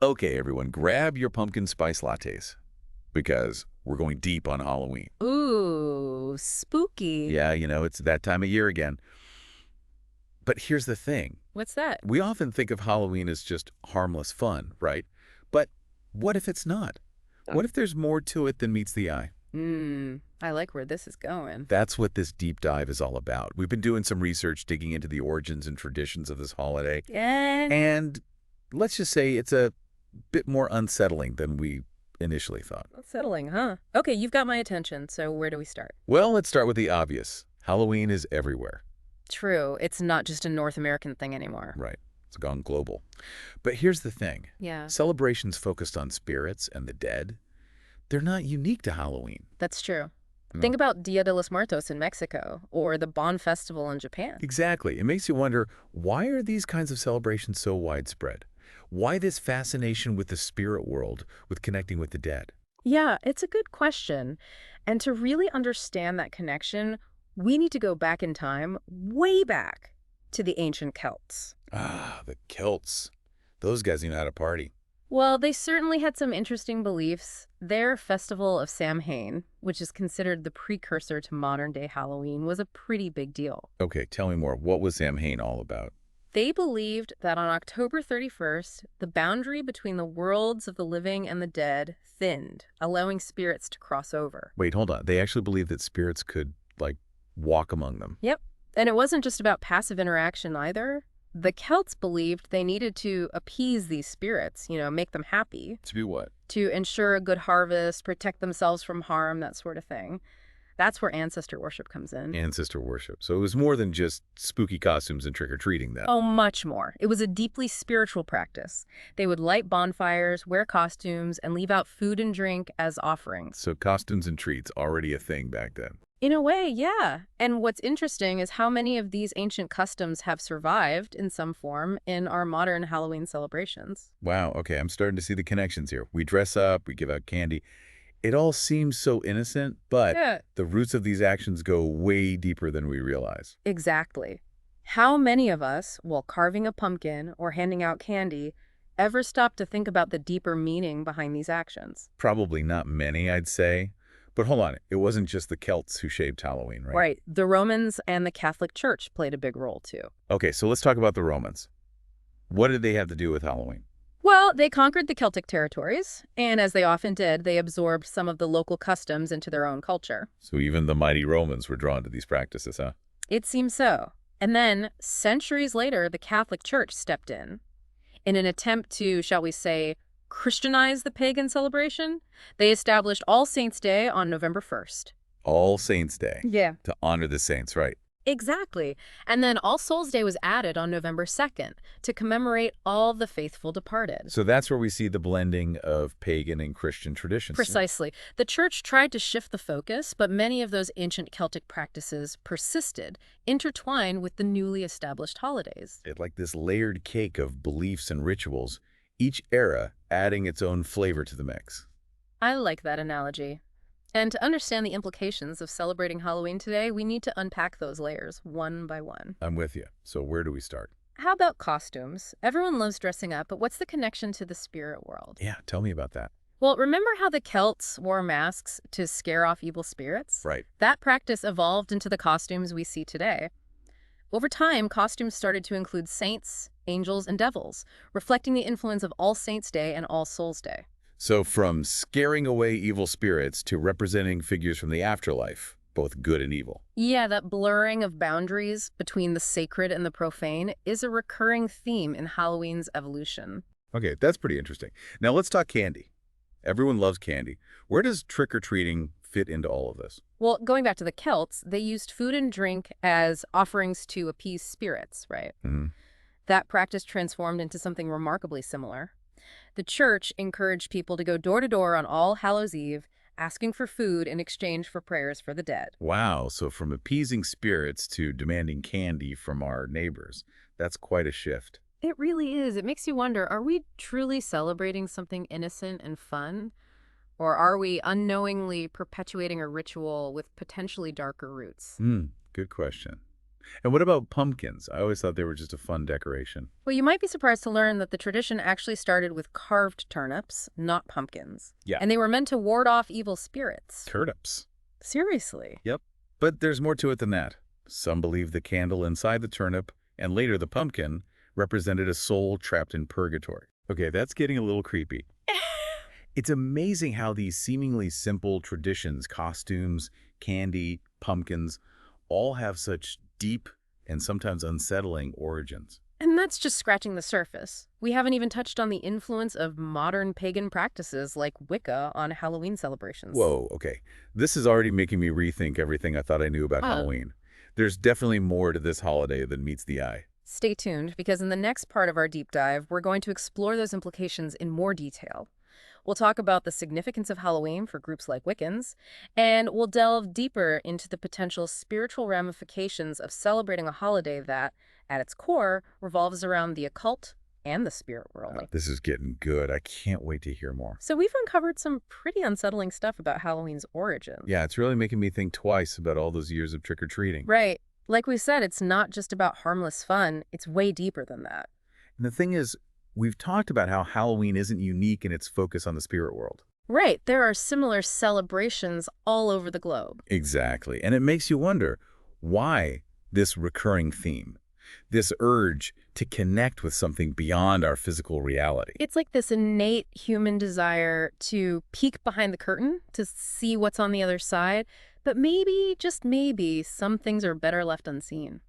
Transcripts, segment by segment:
Okay, everyone, grab your pumpkin spice lattes because we're going deep on Halloween. Ooh, spooky. Yeah, it's that time of year again. But here's the thing. What's that? We often think of Halloween as just harmless fun, right? But what if it's not? What if there's more to it than meets the eye? I like where this is going. That's what this deep dive is all about. We've been doing some research digging into the origins and traditions of this holiday. Yeah. And let's just say it's a bit more unsettling than we initially thought. Settling, huh? Okay, you've got my attention, so where do we start? Well, let's start with the obvious. Halloween is everywhere. True, it's not just a North American thing anymore. Right. It's gone global. But here's the thing. Yeah, Celebrations focused on spirits and the dead, they're not unique to Halloween. that's true. No. Think about Dia de los Muertos in Mexico, or the Bon Festival in Japan. Exactly. It makes you wonder, why are these kinds of celebrations so widespread? Why this fascination with the spirit world, with connecting with the dead? Yeah, it's a good question. And to really understand that connection, we need to go back in time, way back, to the ancient Celts. Ah, the Celts. Those guys knew how to party. Well, they certainly had some interesting beliefs. Their festival of Samhain, which is considered the precursor to modern-day Halloween, was a pretty big deal. Okay, tell me more. What was Samhain all about? They believed that on October 31st, the boundary between the worlds of the living and the dead thinned, allowing spirits to cross over. Wait, hold on. They actually believed that spirits could, like, walk among them. Yep. And it wasn't just about passive interaction either. The Celts believed they needed to appease these spirits, make them happy, To do what? to ensure a good harvest, protect themselves from harm, that sort of thing. That's where ancestor worship comes in. Ancestor worship. So it was more than just spooky costumes and trick-or-treating then. Oh, much more. It was a deeply spiritual practice. They would light bonfires, wear costumes, and leave out food and drink as offerings. So costumes and treats already a thing back then. In a way, yeah. And what's interesting is how many of these ancient customs have survived in some form in our modern Halloween celebrations. Wow, okay, I'm starting to see the connections here. We dress up, we give out candy. It all seems so innocent, but Yeah, the roots of these actions go way deeper than we realize. exactly. How many of us, while carving a pumpkin or handing out candy, ever stop to think about the deeper meaning behind these actions? Probably not many, I'd say. But hold on, it wasn't just the Celts who shaped Halloween, right? Right. The Romans and the Catholic Church played a big role too. Okay, so let's talk about the Romans. What did they have to do with Halloween? Well, they conquered the Celtic territories, and as they often did, they absorbed some of the local customs into their own culture. So even the mighty Romans were drawn to these practices, huh? It seems so. And then, centuries later, the Catholic Church stepped in an attempt to, shall we say, Christianize the pagan celebration. They established All Saints' Day on November 1st. All Saints' Day, Yeah. to honor the saints, right? Exactly. And then All Souls' Day was added on November 2nd to commemorate all the faithful departed. So that's where we see the blending of pagan and Christian traditions. Precisely. The church tried to shift the focus, but many of those ancient Celtic practices persisted, intertwined with the newly established holidays. It's like this layered cake of beliefs and rituals, each era adding its own flavor to the mix. I like that analogy. And to understand the implications of celebrating Halloween today, we need to unpack those layers one by one. I'm with you. So where do we start? How about costumes? Everyone loves dressing up, but what's the connection to the spirit world? Yeah, tell me about that. Well, remember how the Celts wore masks to scare off evil spirits? Right. That practice evolved into the costumes we see today. Over time, costumes started to include saints, angels, and devils, reflecting the influence of All Saints' Day and All Souls' Day. So from scaring away evil spirits to representing figures from the afterlife, both good and evil. Yeah, that blurring of boundaries between the sacred and the profane is a recurring theme in Halloween's evolution. Okay, that's pretty interesting. Now let's talk candy. Everyone loves candy. Where does trick-or-treating fit into all of this? Well, going back to the Celts, they used food and drink as offerings to appease spirits, right? Hmm. That practice transformed into something remarkably similar. The church encouraged people to go door to door on All Hallows Eve, asking for food in exchange for prayers for the dead. Wow, so from appeasing spirits to demanding candy from our neighbors. That's quite a shift. It really is. It makes you wonder, are we truly celebrating something innocent and fun? Or are we unknowingly perpetuating a ritual with potentially darker roots? Good question. And what about pumpkins? I always thought they were just a fun decoration. Well, you might be surprised to learn that the tradition actually started with carved turnips, not pumpkins. Yeah. And they were meant to ward off evil spirits. Turnips. Seriously. Yep. But there's more to it than that. Some believe the candle inside the turnip, and later the pumpkin, represented a soul trapped in purgatory. Okay, that's getting a little creepy. It's amazing how these seemingly simple traditions, costumes, candy, pumpkins, all have such deep and sometimes unsettling origins. And that's just scratching the surface. We haven't even touched on the influence of modern pagan practices like Wicca on Halloween celebrations. Whoa, okay. This is already making me rethink everything I thought I knew about Halloween. There's definitely more to this holiday than meets the eye. Stay tuned, because in the next part of our deep dive, we're going to explore those implications in more detail. We'll talk about the significance of Halloween for groups like Wiccans, and we'll delve deeper into the potential spiritual ramifications of celebrating a holiday that, at its core, revolves around the occult and the spirit world. This is getting good. I can't wait to hear more. So we've uncovered some pretty unsettling stuff about Halloween's origins. Yeah, it's really making me think twice about all those years of trick-or-treating. Right. Like we said, it's not just about harmless fun. It's way deeper than that. And the thing is, we've talked about how Halloween isn't unique in its focus on the spirit world. Right. There are similar celebrations all over the globe. Exactly. And it makes you wonder, why this recurring theme? This urge to connect with something beyond our physical reality. It's like this innate human desire to peek behind the curtain, to see what's on the other side. But maybe, just maybe, some things are better left unseen.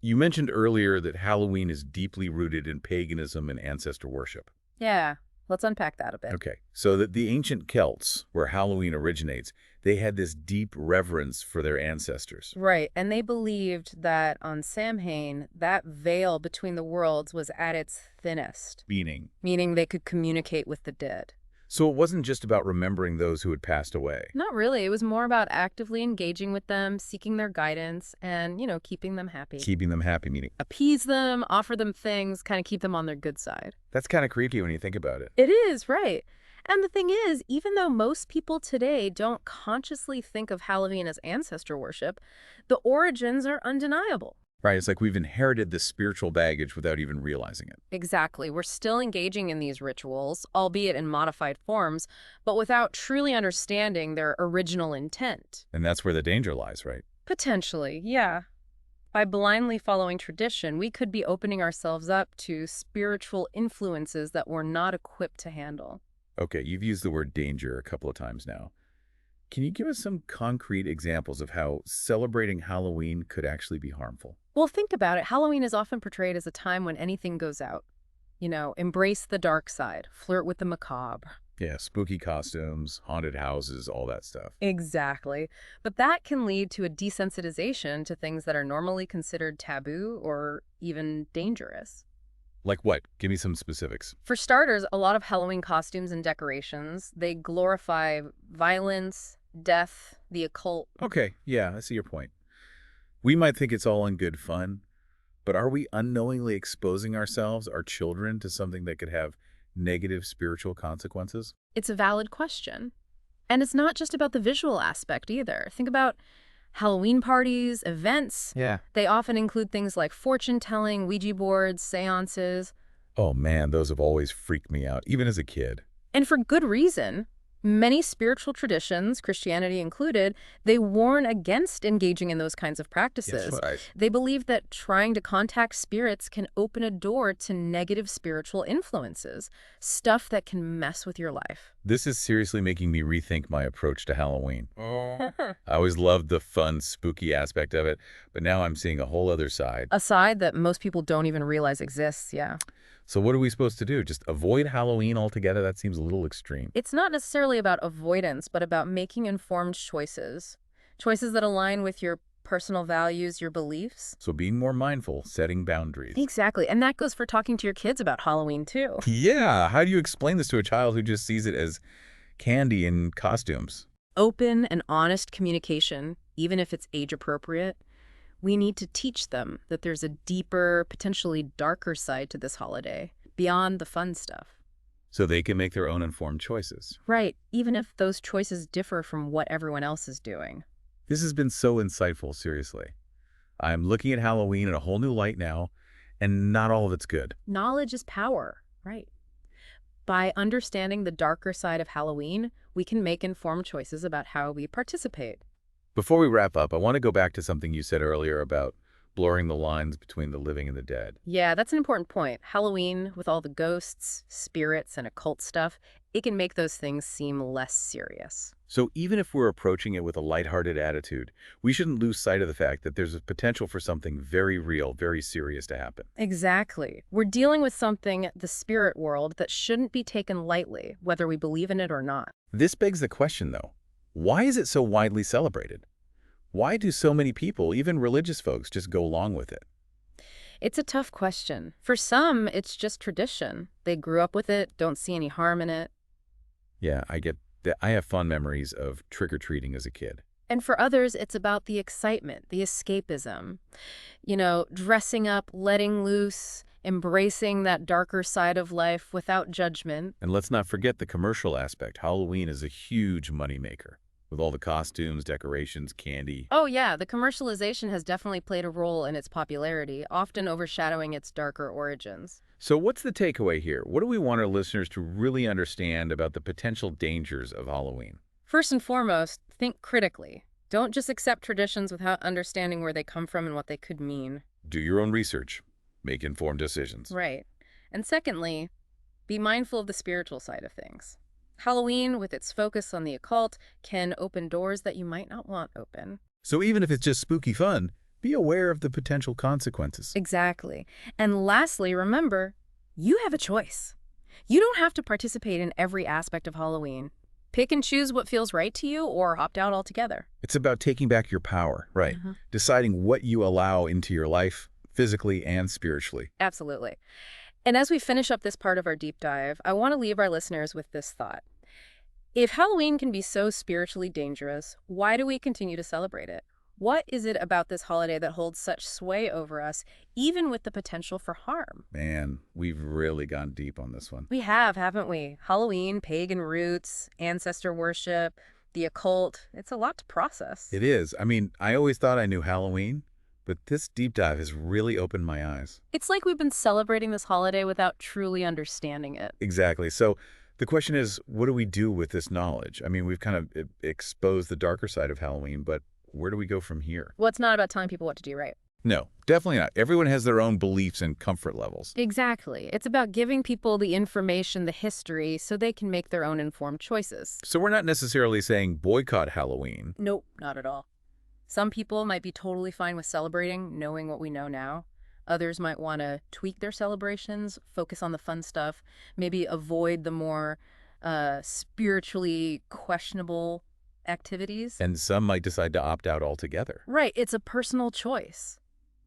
You mentioned earlier that Halloween is deeply rooted in paganism and ancestor worship. Yeah, let's unpack that a bit. Okay, so that the ancient Celts, where Halloween originates, they had this deep reverence for their ancestors. Right, and they believed that on Samhain, that veil between the worlds was at its thinnest, Meaning? meaning they could communicate with the dead. So it wasn't just about remembering those who had passed away. Not really. It was more about actively engaging with them, seeking their guidance, and, keeping them happy. Keeping them happy, meaning. Appease them, offer them things, kind of keep them on their good side. That's kind of creepy when you think about it. It is, right. And the thing is, even though most people today don't consciously think of Halloween as ancestor worship, the origins are undeniable. Right, it's like we've inherited this spiritual baggage without even realizing it. Exactly. We're still engaging in these rituals, albeit in modified forms, but without truly understanding their original intent. And that's where the danger lies, right? Potentially, yeah. By blindly following tradition, we could be opening ourselves up to spiritual influences that we're not equipped to handle. Okay, you've used the word danger a couple of times now. Can you give us some concrete examples of how celebrating Halloween could actually be harmful? Well, think about it. Halloween is often portrayed as a time when anything goes out. Embrace the dark side, flirt with the macabre. Yeah, spooky costumes, haunted houses, all that stuff. Exactly. But that can lead to a desensitization to things that are normally considered taboo or even dangerous. Like what? Give me some specifics. For starters, a lot of Halloween costumes and decorations, they glorify violence, death, the occult. Okay, yeah, I see your point. We might think it's all in good fun, but are we unknowingly exposing ourselves, our children, to something that could have negative spiritual consequences? It's a valid question. And it's not just about the visual aspect either. Think about Halloween parties, events. Yeah. They often include things like fortune-telling, Ouija boards, seances. Oh man, those have always freaked me out, even as a kid. And for good reason. Many spiritual traditions, Christianity included, they warn against engaging in those kinds of practices. Yes, right. They believe that trying to contact spirits can open a door to negative spiritual influences, stuff that can mess with your life. This is seriously making me rethink my approach to Halloween. I always loved the fun, spooky aspect of it, but now I'm seeing a whole other side. A side that most people don't even realize exists, yeah. So what are we supposed to do? Just avoid Halloween altogether? That seems a little extreme. It's not necessarily about avoidance, but about making informed choices. Choices that align with your personal values, your beliefs. So being more mindful, setting boundaries. Exactly. And that goes for talking to your kids about Halloween, too. Yeah. How do you explain this to a child who just sees it as candy and costumes? Open and honest communication, even if it's age appropriate. We need to teach them that there's a deeper, potentially darker side to this holiday, beyond the fun stuff. So they can make their own informed choices. Right, even if those choices differ from what everyone else is doing. This has been so insightful, seriously. I'm looking at Halloween in a whole new light now, and not all of it's good. Knowledge is power, right? By understanding the darker side of Halloween, we can make informed choices about how we participate. Before we wrap up, I want to go back to something you said earlier about blurring the lines between the living and the dead. Yeah, that's an important point. Halloween, with all the ghosts, spirits, and occult stuff, it can make those things seem less serious. So even if we're approaching it with a lighthearted attitude, we shouldn't lose sight of the fact that there's a potential for something very real, very serious to happen. Exactly. We're dealing with something, the spirit world, that shouldn't be taken lightly, whether we believe in it or not. This begs the question, though, why is it so widely celebrated? Why do so many people, even religious folks, just go along with it? It's a tough question. For some, it's just tradition. They grew up with it, don't see any harm in it. Yeah, I get that. I have fond memories of trick-or-treating as a kid. And for others, it's about the excitement, the escapism. You know, dressing up, letting loose, embracing that darker side of life without judgment. And let's not forget the commercial aspect. Halloween is a huge moneymaker, with all the costumes, decorations, candy. Oh yeah, the commercialization has definitely played a role in its popularity, often overshadowing its darker origins. So what's the takeaway here? What do we want our listeners to really understand about the potential dangers of Halloween? First and foremost, think critically. Don't just accept traditions without understanding where they come from and what they could mean. Do your own research. Make informed decisions. Right. And secondly, be mindful of the spiritual side of things. Halloween, with its focus on the occult, can open doors that you might not want open. So even if it's just spooky fun, be aware of the potential consequences. Exactly. And lastly, remember, you have a choice. You don't have to participate in every aspect of Halloween. Pick and choose what feels right to you or opt out altogether. It's about taking back your power, right? Deciding what you allow into your life, physically and spiritually. Absolutely. And as we finish up this part of our deep dive, I want to leave our listeners with this thought. If Halloween can be so spiritually dangerous, why do we continue to celebrate it? What is it about this holiday that holds such sway over us, even with the potential for harm? Man, we've really gone deep on this one. We have, haven't we? Halloween, pagan roots, ancestor worship, the occult. It's a lot to process. It is. I mean, I always thought I knew Halloween, but this deep dive has really opened my eyes. It's like we've been celebrating this holiday without truly understanding it. Exactly. So the question is, what do we do with this knowledge? I mean, we've kind of exposed the darker side of Halloween, but where do we go from here? Well, it's not about telling people what to do, right? No, definitely not. Everyone has their own beliefs and comfort levels. Exactly. It's about giving people the information, the history, so they can make their own informed choices. So we're not necessarily saying boycott Halloween. Nope, not at all. Some people might be totally fine with celebrating, knowing what we know now. Others might want to tweak their celebrations, focus on the fun stuff, maybe avoid the more spiritually questionable activities. And some might decide to opt out altogether. Right, it's a personal choice.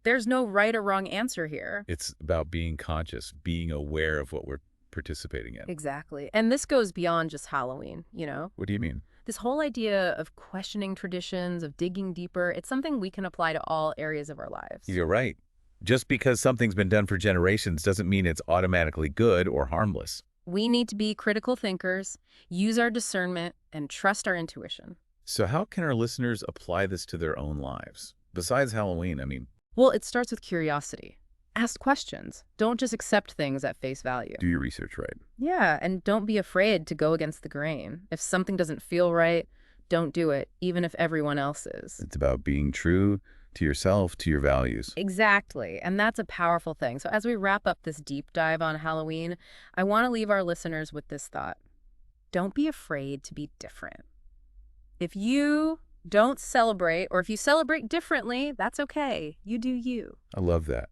There's no right or wrong answer here. It's about being conscious, being aware of what we're participating in. Exactly. And this goes beyond just Halloween, you know? What do you mean? This whole idea of questioning traditions, of digging deeper, it's something we can apply to all areas of our lives. You're right. Just because something's been done for generations doesn't mean it's automatically good or harmless. We need to be critical thinkers, use our discernment, and trust our intuition. So how can our listeners apply this to their own lives? Besides Halloween, I mean. Well, it starts with curiosity. Ask questions. Don't just accept things at face value. Do your research right. Yeah, and don't be afraid to go against the grain. If something doesn't feel right, don't do it, even if everyone else is. It's about being true to yourself, to your values. Exactly, and that's a powerful thing. So as we wrap up this deep dive on Halloween, I want to leave our listeners with this thought. Don't be afraid to be different. If you don't celebrate, or if you celebrate differently, that's okay. You do you. I love that.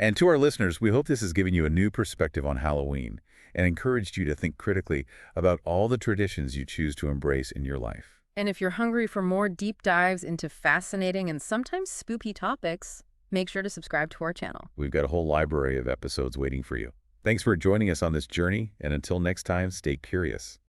And to our listeners, we hope this has given you a new perspective on Halloween and encouraged you to think critically about all the traditions you choose to embrace in your life. And if you're hungry for more deep dives into fascinating and sometimes spooky topics, make sure to subscribe to our channel. We've got a whole library of episodes waiting for you. Thanks for joining us on this journey, and until next time, stay curious.